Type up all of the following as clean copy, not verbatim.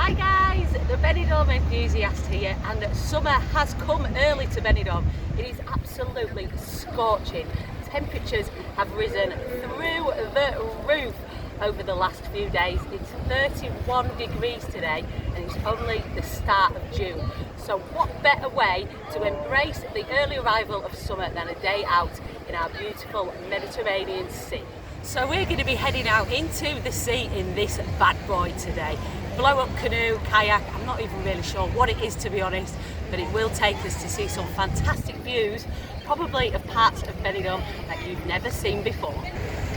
Hi guys, the Benidorm Enthusiast here, and summer has come early to Benidorm. It is absolutely scorching. Temperatures have risen through the roof over the last few days. It's 31 degrees today and it's only the start of June. So what better way to embrace the early arrival of summer than a day out in our beautiful Mediterranean Sea. So we're going to be heading out into the sea in this bad boy today. Blow up canoe, kayak, I'm not even really sure what it is to be honest, but it will take us to see some fantastic views, probably of parts of Benidorm that you've never seen before.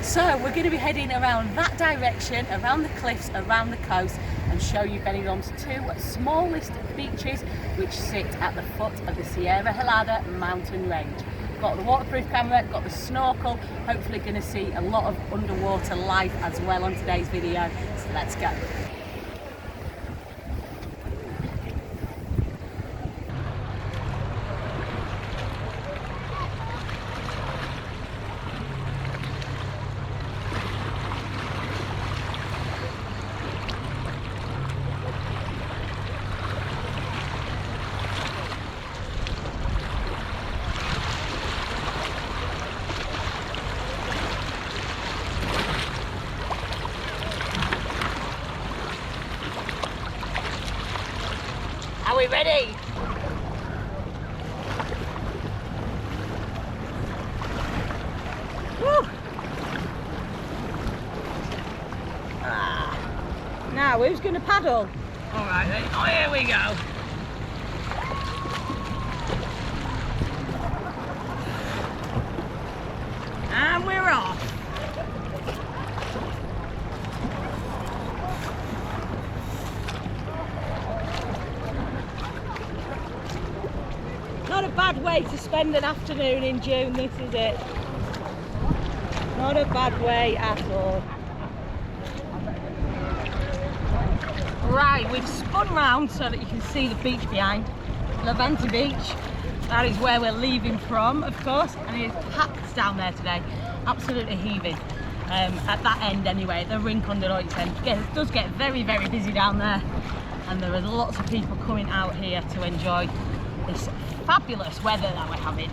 So we're going to be heading around that direction, around the cliffs, around the coast, and show you Benidorm's two smallest beaches, which sit at the foot of the Sierra Gelada mountain range. Got the waterproof camera, got the snorkel, hopefully going to see a lot of underwater life as well on today's video, so let's go. Are we ready? Woo! Now, who's going to paddle? All right then. Oh, here we go. And we're off. Not a bad way to spend an afternoon in June, this is it. Not a bad way at all. Right, we've spun round so that you can see the beach behind. Levante Beach, that is where we're leaving from, of course, and it is packed down there today. Absolutely heaving. At that end anyway, the rink under Lloyd's end. It does get very, very busy down there, and there are lots of people coming out here to enjoy this fabulous weather that we're having.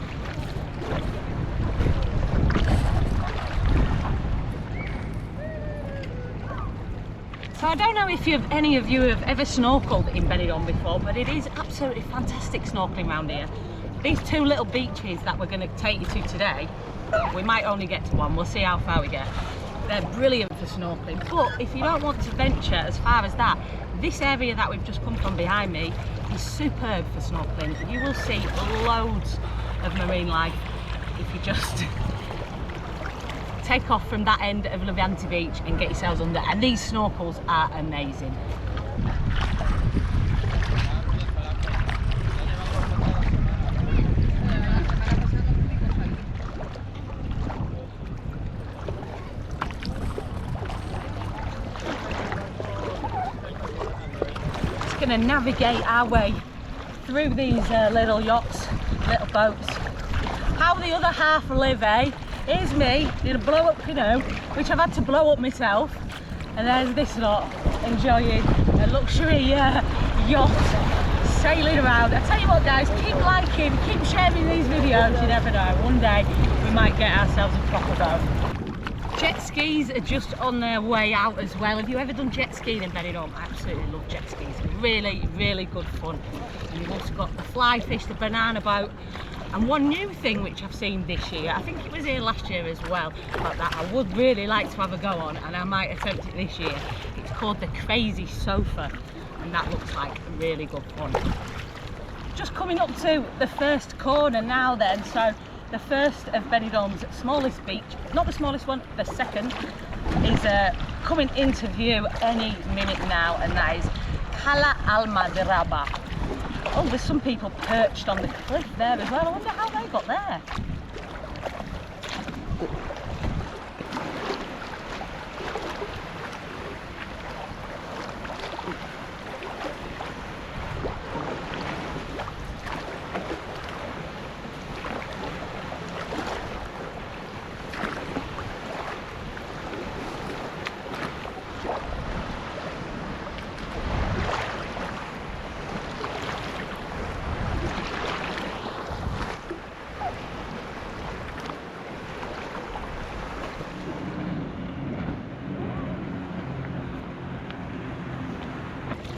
So I don't know if any of you have ever snorkeled in Benidorm before, but it is absolutely fantastic snorkeling around here. These two little beaches that we're going to take you to today, we might only get to one, we'll see how far we get. They're brilliant for snorkeling, but if you don't want to venture as far as that, this area that we've just come from behind me is superb for snorkeling. You will see loads of marine life if you just take off from that end of Levante Beach and get yourselves under, and these snorkels are amazing. Going to navigate our way through these little yachts, little boats. How the other half live, eh? Here's me in a blow up canoe, which I've had to blow up myself, and there's this lot enjoying a luxury yacht sailing around. I tell you what guys, keep liking, keep sharing these videos, you never know, one day we might get ourselves a proper boat. Jet skis are just on their way out as well. Have you ever done jet skiing in Benidorm? I absolutely love jet skis. Really, really good fun. And you've also got the fly fish, the banana boat, and one new thing which I've seen this year, I think it was here last year as well, but that I would really like to have a go on, and I might attempt it this year. It's called the Crazy Sofa, and that looks like really good fun. Just coming up to the first corner now then, so the first of Benidorm's smallest beach, not the smallest one, the second, is coming into view any minute now, and that is Cala Almadraba. Oh, there's some people perched on the cliff there as well. I wonder how they got there.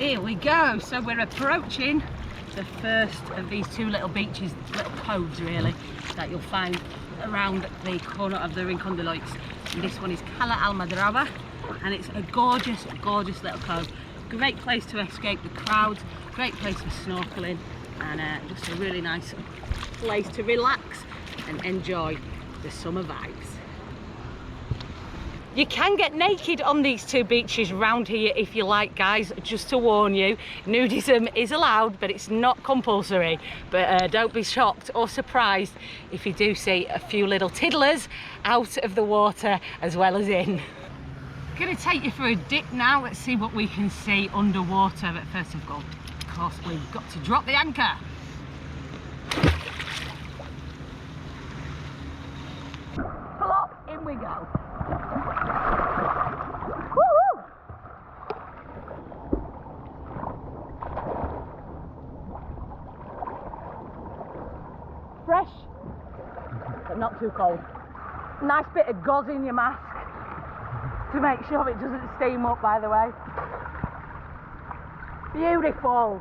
Here we go. So we're approaching the first of these two little beaches, little coves really, that you'll find around the corner of the Rincon de Loix. And this one is Cala Almadraba, and it's a gorgeous, gorgeous little cove. Great place to escape the crowds, great place for snorkelling, and just a really nice place to relax and enjoy the summer vibes. You can get naked on these two beaches round here if you like, guys. Just to warn you, nudism is allowed, but it's not compulsory. But don't be shocked or surprised if you do see a few little tiddlers out of the water as well as in. Gonna take you for a dip now. Let's see what we can see underwater. But first of course, we've got to drop the anchor. Plop, in we go. Woo-hoo! Fresh, but not too cold. Nice bit of gauze in your mask to make sure it doesn't steam up, by the way. Beautiful.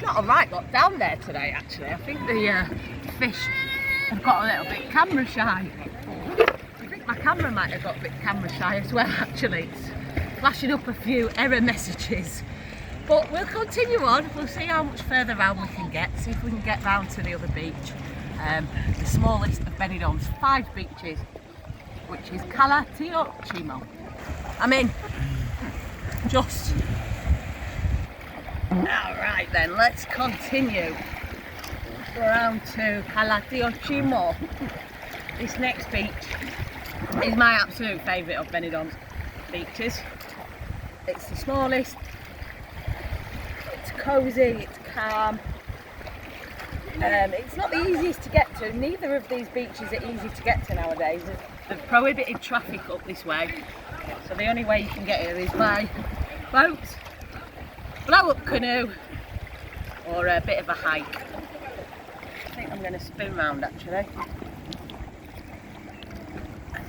Not a right lot down there today, actually. I think the fish have got a little bit camera shy. I think my camera might have got a bit camera shy as well, actually. It's flashing up a few error messages. But we'll continue on. We'll see how much further round we can get, see if we can get round to the other beach. The smallest of Benidorm's 5 beaches, which is Cala Ximo. I'm in. Just. Alright then, let's continue around to Cala Ximo. This next beach is my absolute favourite of Benidorm's beaches. It's the smallest, it's cosy, it's calm. It's not the easiest to get to. Neither of these beaches are easy to get to nowadays. They've prohibited traffic up this way, so the only way you can get here is by boat, blow-up canoe, or a bit of a hike. I think I'm going to spin round actually,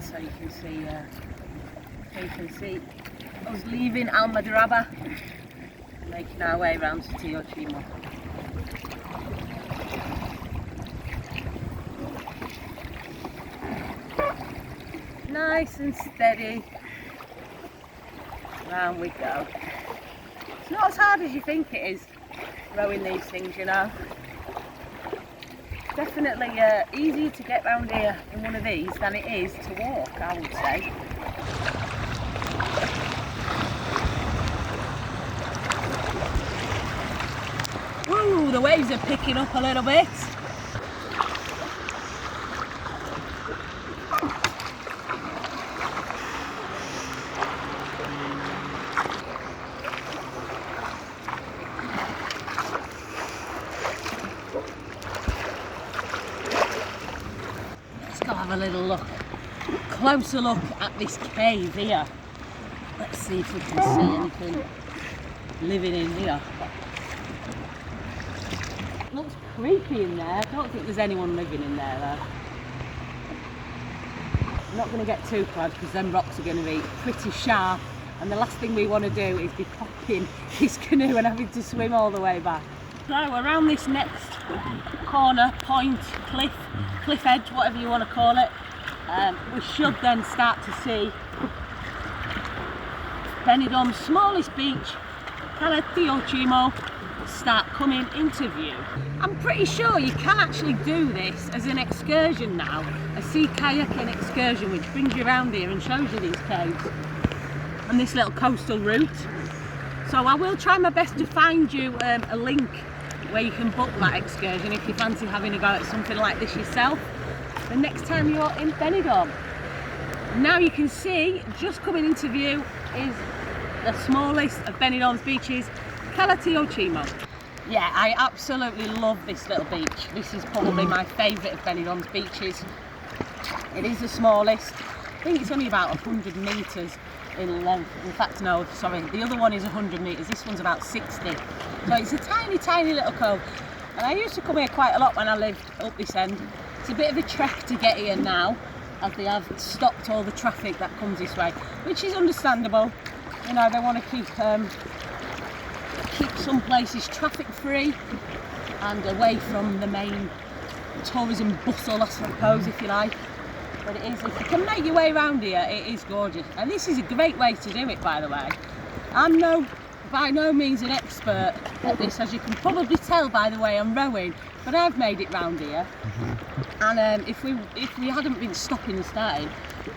so you can see us leaving Almadraba and making our way round to Ximo. Nice and steady, round we go. It's not as hard as you think it is rowing these things, you know. Definitely easier to get round here in one of these than it is to walk, I would say. the waves are picking up a little bit. Let's go have a little look, closer look at this cave here. Let's see if we can see anything living in here. It looks creepy in there. I don't think there's anyone living in there though. I'm not going to get too close because them rocks are going to be pretty sharp, and the last thing we want to do is be popping this canoe and having to swim all the way back. So around this next corner, point, cliff edge, whatever you want to call it, we should then start to see Benidorm's smallest beach, Cala Ximo, start coming into view. I'm pretty sure you can actually do this as an excursion now, a sea kayaking excursion which brings you around here and shows you these caves and this little coastal route. So I will try my best to find you a link where you can book that excursion if you fancy having a go at something like this yourself the next time you're in Benidorm. Now you can see, just coming into view is the smallest of Benidorm's beaches, Cala Ximo. Yeah, I absolutely love this little beach. This is probably my favourite of Benidorm's beaches. It is the smallest. I think it's only about 100 metres in length. In fact, no, sorry, the other one is 100 metres. This one's about 60. So it's a tiny, tiny little cove. And I used to come here quite a lot when I lived up this end. It's a bit of a trek to get here now, as they have stopped all the traffic that comes this way, which is understandable. You know, they want to keep some places traffic free and away from the main tourism bustle, I suppose, if you like. But it is, if you can make your way around here, it is gorgeous. And this is a great way to do it, by the way. I'm by no means an expert at this, as you can probably tell by the way I'm rowing, but I've made it round here. And if we hadn't been stopping and starting,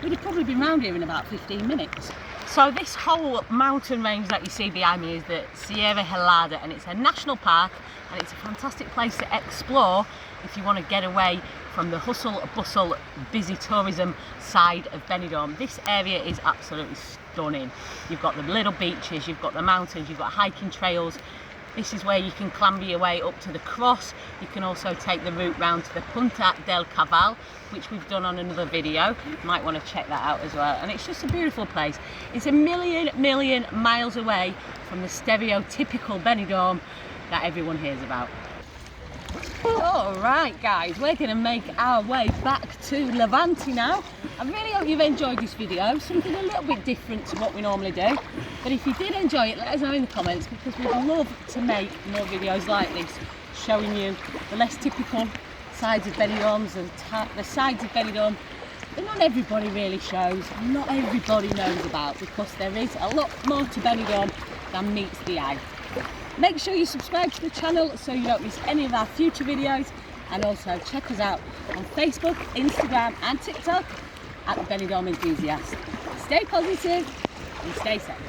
we'd have probably been round here in about 15 minutes. So this whole mountain range that you see behind me is the Sierra Gelada, and it's a national park, and it's a fantastic place to explore if you want to get away from the hustle, bustle, busy tourism side of Benidorm. This area is absolutely stunning. You've got the little beaches, you've got the mountains, you've got hiking trails. This is where you can clamber your way up to the cross. You can also take the route round to the Punta del Caval, which we've done on another video. You might want to check that out as well. And it's just a beautiful place. It's a million miles away from the stereotypical Benidorm that everyone hears about. Alright guys, we're going to make our way back to Levante now. I really hope you've enjoyed this video, something a little bit different to what we normally do. But if you did enjoy it, let us know in the comments, because we'd love to make more videos like this, showing you the less typical sides of Benidorm, the sides of Benidorm that not everybody really shows, not everybody knows about, because there is a lot more to Benidorm than meets the eye. Make sure you subscribe to the channel so you don't miss any of our future videos, and also check us out on Facebook, Instagram and TikTok at the Benidorm Enthusiast. Stay positive and stay safe.